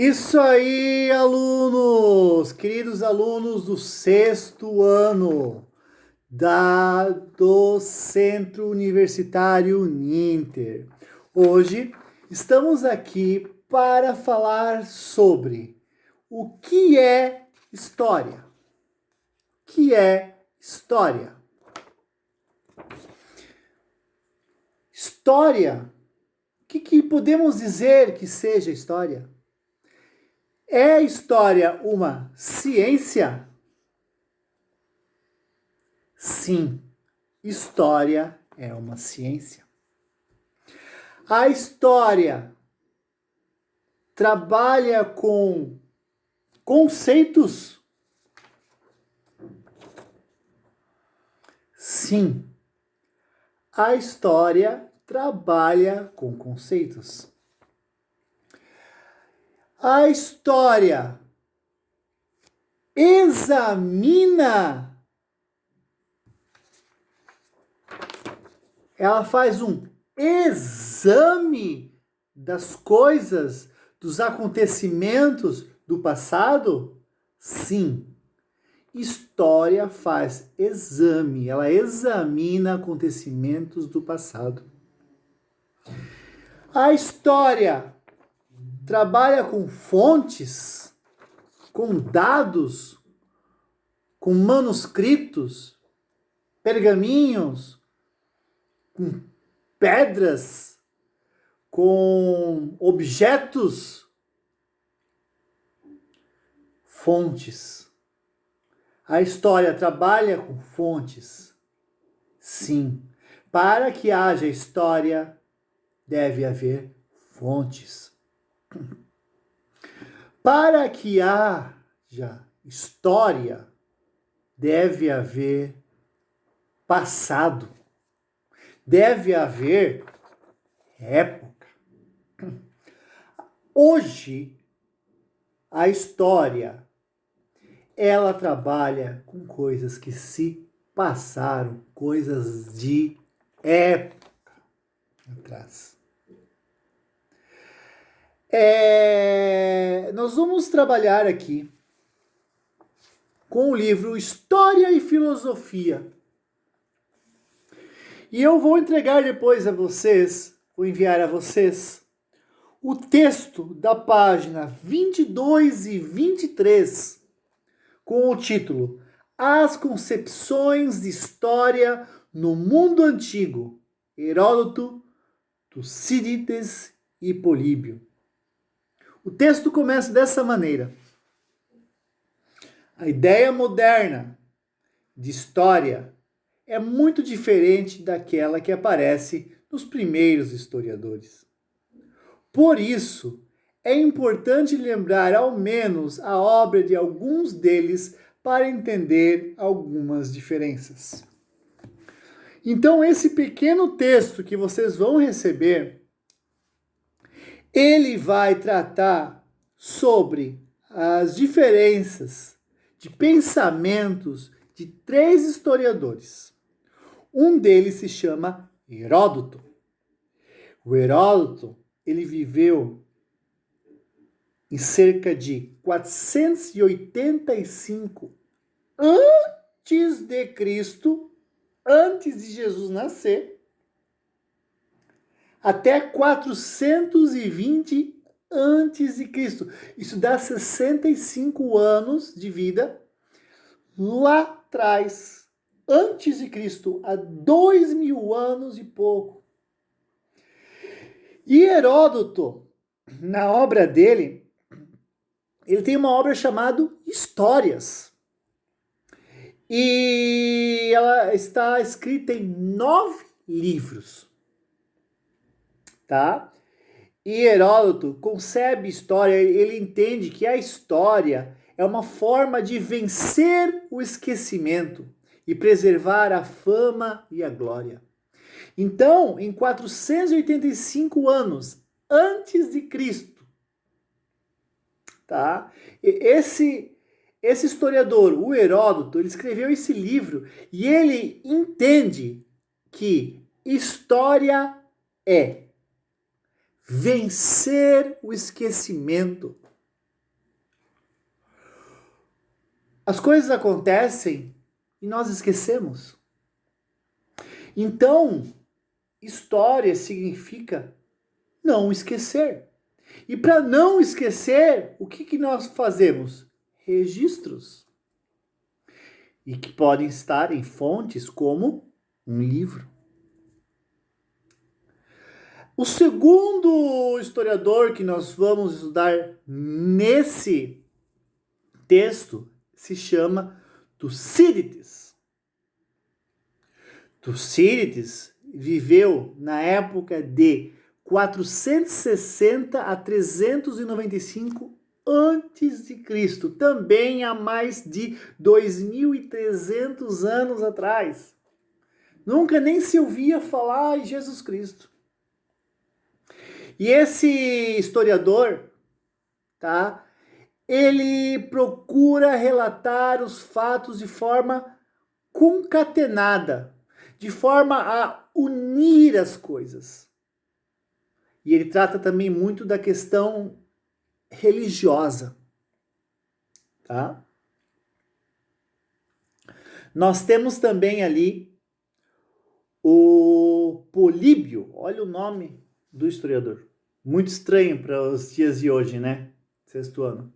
Isso aí, alunos, queridos alunos do sexto ano do Centro Universitário Uninter. Hoje estamos aqui para falar sobre o que é história. O que é história? História, o que podemos dizer que seja história? É a história uma ciência? Sim, história é uma ciência. A história trabalha com conceitos? Sim, a história trabalha com conceitos. A história examina, ela faz um exame das coisas, dos acontecimentos do passado? Sim. História faz exame, ela examina acontecimentos do passado. A história trabalha com fontes, com dados, com manuscritos, pergaminhos, com pedras, com objetos, fontes. A história trabalha com fontes? Sim. Para que haja história, deve haver fontes. Para que haja história, deve haver passado. Deve haver época. Hoje, a história, ela trabalha com coisas que se passaram, coisas de época atrás. Nós vamos trabalhar aqui com o livro História e Filosofia. E eu vou entregar depois a vocês, vou enviar a vocês, o texto da página 22 e 23, com o título As Concepções de História no Mundo Antigo, Heródoto, Tucídides e Políbio. O texto começa dessa maneira. A ideia moderna de história é muito diferente daquela que aparece nos primeiros historiadores. Por isso, é importante lembrar ao menos a obra de alguns deles para entender algumas diferenças. Então, esse pequeno texto que vocês vão receber, ele vai tratar sobre as diferenças de pensamentos de três historiadores. Um deles se chama Heródoto. O Heródoto, ele viveu em cerca de 485 antes de Cristo, antes de Jesus nascer, até 420 antes de Cristo. Isso dá 65 anos de vida lá atrás, antes de Cristo, há 2000 anos e pouco. E Heródoto, na obra dele, ele tem uma obra chamada Histórias. E ela está escrita em 9 livros. Tá? E Heródoto concebe história, ele entende que a história é uma forma de vencer o esquecimento e preservar a fama e a glória. Então, em 485 anos antes de Cristo, tá? Esse historiador, o Heródoto, ele escreveu esse livro e ele entende que história é vencer o esquecimento, As coisas acontecem e nós esquecemos. Então, história significa não esquecer. E para não esquecer, o que nós fazemos? Registros. E que podem estar em fontes como um livro. O segundo historiador que nós vamos estudar nesse texto se chama Tucídides. Tucídides viveu na época de 460 a 395 antes de Cristo, também há mais de 2.300 anos atrás. Nunca nem se ouvia falar em Jesus Cristo. E esse historiador, tá? Ele procura relatar os fatos de forma concatenada, de forma a unir as coisas. E ele trata também muito da questão religiosa, tá? Nós temos também ali o Políbio, olha o nome do historiador. Muito estranho para os dias de hoje, né? Sexto ano.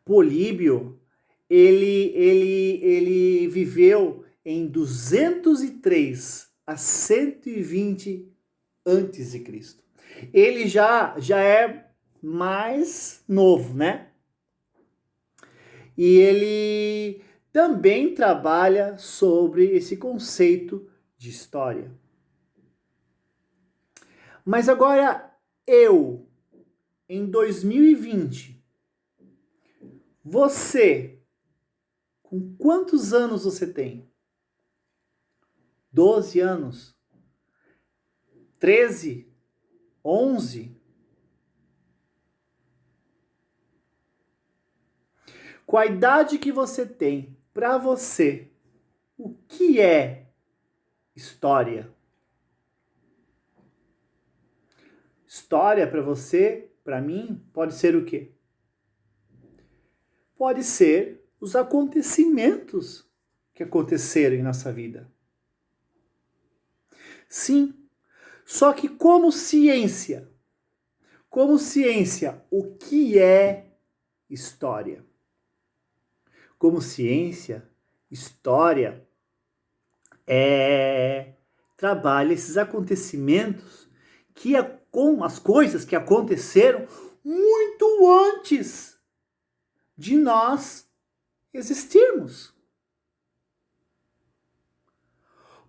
Políbio, ele viveu em 203 a 120 antes de Cristo. Ele já é mais novo, né? E ele também trabalha sobre esse conceito de história. Mas agora em 2020, você, com quantos anos você tem? 12 anos? 13? 11? Com a idade que você tem, para você, o que é história? História para você, para mim, pode ser o quê? Pode ser os acontecimentos que aconteceram em nossa vida. Sim, só que como ciência, o que é história? Como ciência, história trabalha esses acontecimentos com as coisas que aconteceram muito antes de nós existirmos.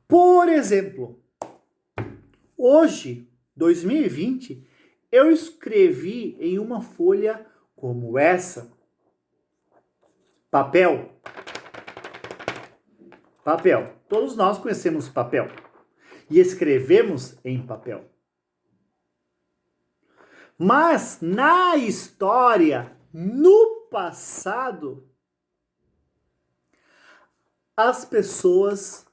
Por exemplo, hoje, 2020, eu escrevi em uma folha como essa, papel. Todos nós conhecemos papel e escrevemos em papel. Mas na história, no passado, as pessoas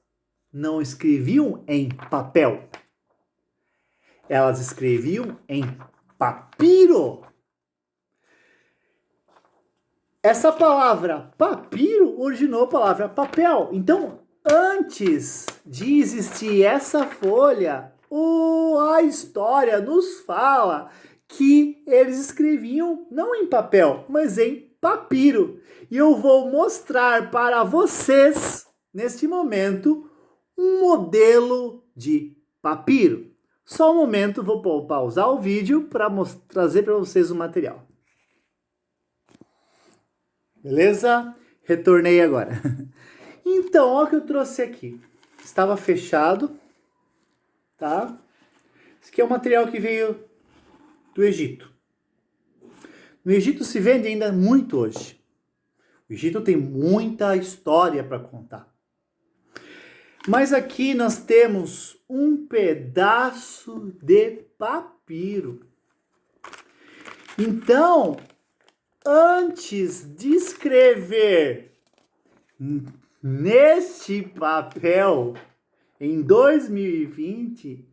não escreviam em papel. Elas escreviam em papiro. Essa palavra papiro originou a palavra papel. Então, antes de existir essa folha, a história nos fala que eles escreviam não em papel, mas em papiro. E eu vou mostrar para vocês, neste momento, um modelo de papiro. Só um momento, vou pausar o vídeo para trazer para vocês o material. Beleza? Retornei agora. Então, olha o que eu trouxe aqui. Estava fechado, tá? Esse aqui é o material que veio do Egito. No Egito se vende ainda muito hoje. O Egito tem muita história para contar. Mas aqui nós temos um pedaço de papiro. Então, antes de escrever neste papel, em 2020,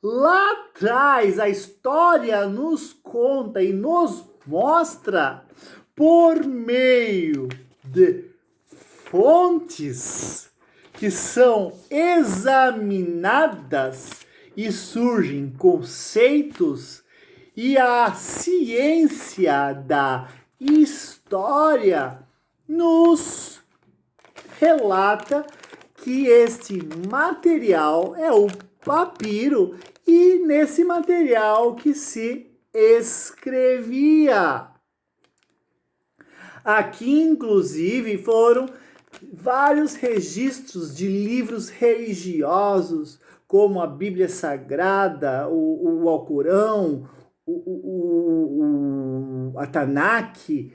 lá atrás a história nos conta e nos mostra por meio de fontes que são examinadas e surgem conceitos, e a ciência da história nos relata que este material é o papiro, e nesse material que se escrevia. Aqui, inclusive, foram vários registros de livros religiosos, como a Bíblia Sagrada, o Alcorão, a Tanakh.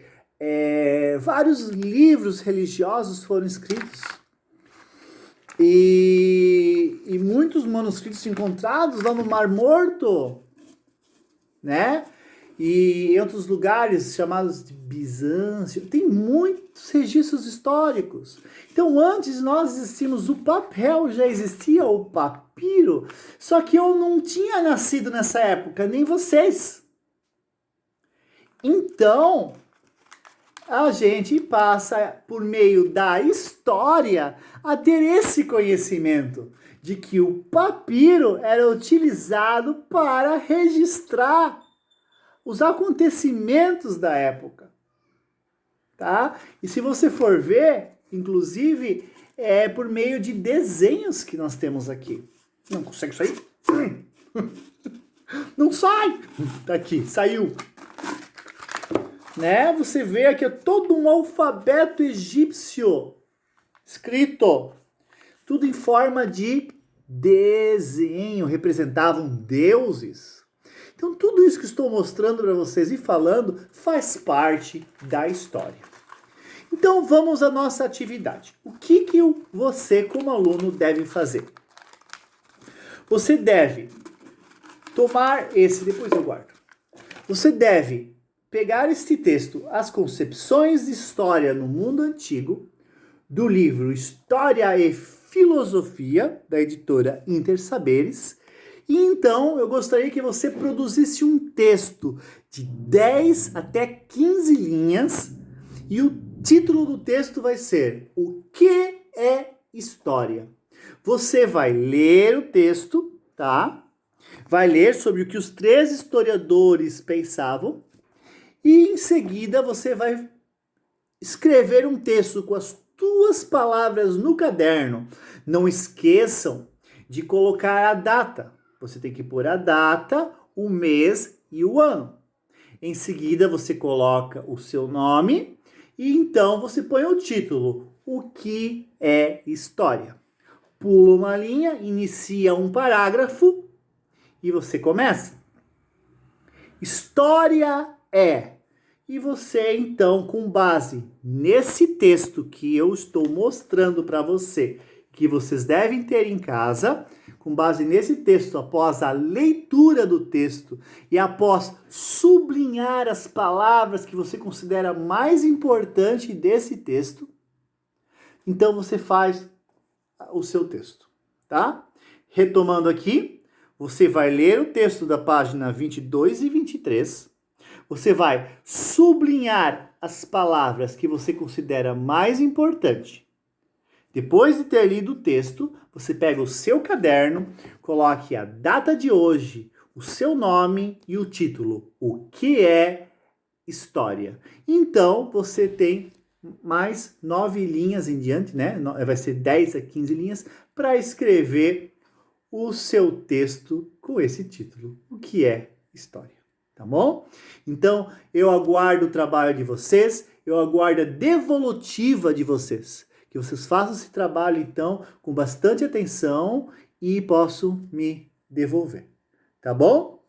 Vários livros religiosos foram escritos. E muitos manuscritos encontrados lá no Mar Morto, né? E em outros lugares chamados de Bizâncio. Tem muitos registros históricos. Então, antes nós existíamos o papel, já existia o papiro, só que eu não tinha nascido nessa época, nem vocês. Então, a gente passa, por meio da história, a ter esse conhecimento de que o papiro era utilizado para registrar os acontecimentos da época, tá? E se você for ver, inclusive, é por meio de desenhos que nós temos aqui. Não consegue sair? Não sai! Tá aqui, saiu. Né? Você vê aqui todo um alfabeto egípcio escrito, tudo em forma de desenho, representavam deuses. Então, tudo isso que estou mostrando para vocês e falando faz parte da história. Então, vamos à nossa atividade. O que você, como aluno, deve fazer? Você deve tomar esse, depois eu guardo. Você deve pegar este texto, As Concepções de História no Mundo Antigo, do livro História e Filosofia, da editora Intersaberes. E então, eu gostaria que você produzisse um texto de 10 até 15 linhas, e o título do texto vai ser O que é História? Você vai ler o texto, tá? Vai ler sobre o que os 3 historiadores pensavam, e em seguida você vai escrever um texto com as tuas palavras no caderno. Não esqueçam de colocar a data. Você tem que pôr a data, o mês e o ano. Em seguida, você coloca o seu nome e então você põe o título, O que é História? Pula uma linha, inicia um parágrafo e você começa. História é. E você, então, com base nesse texto que eu estou mostrando para você, que vocês devem ter em casa, com base nesse texto, após a leitura do texto e após sublinhar as palavras que você considera mais importantes desse texto, então você faz o seu texto, tá? Retomando aqui, você vai ler o texto da página 22 e 23, você vai sublinhar as palavras que você considera mais importantes. Depois de ter lido o texto, você pega o seu caderno, coloque a data de hoje, o seu nome e o título. O que é História? Então, você tem mais 9 linhas em diante, né? Vai ser 10 a 15 linhas para escrever o seu texto com esse título. O que é História? Tá bom? Então, eu aguardo o trabalho de vocês, eu aguardo a devolutiva de vocês. Que vocês façam esse trabalho, então, com bastante atenção e possam me devolver. Tá bom?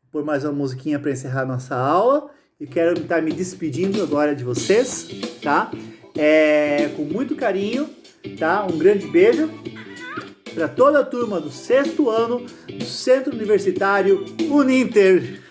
Vou pôr mais uma musiquinha para encerrar nossa aula. E quero estar me despedindo agora de vocês, tá? Com muito carinho, tá? Um grande beijo para toda a turma do 6º ano do Centro Universitário Uninter.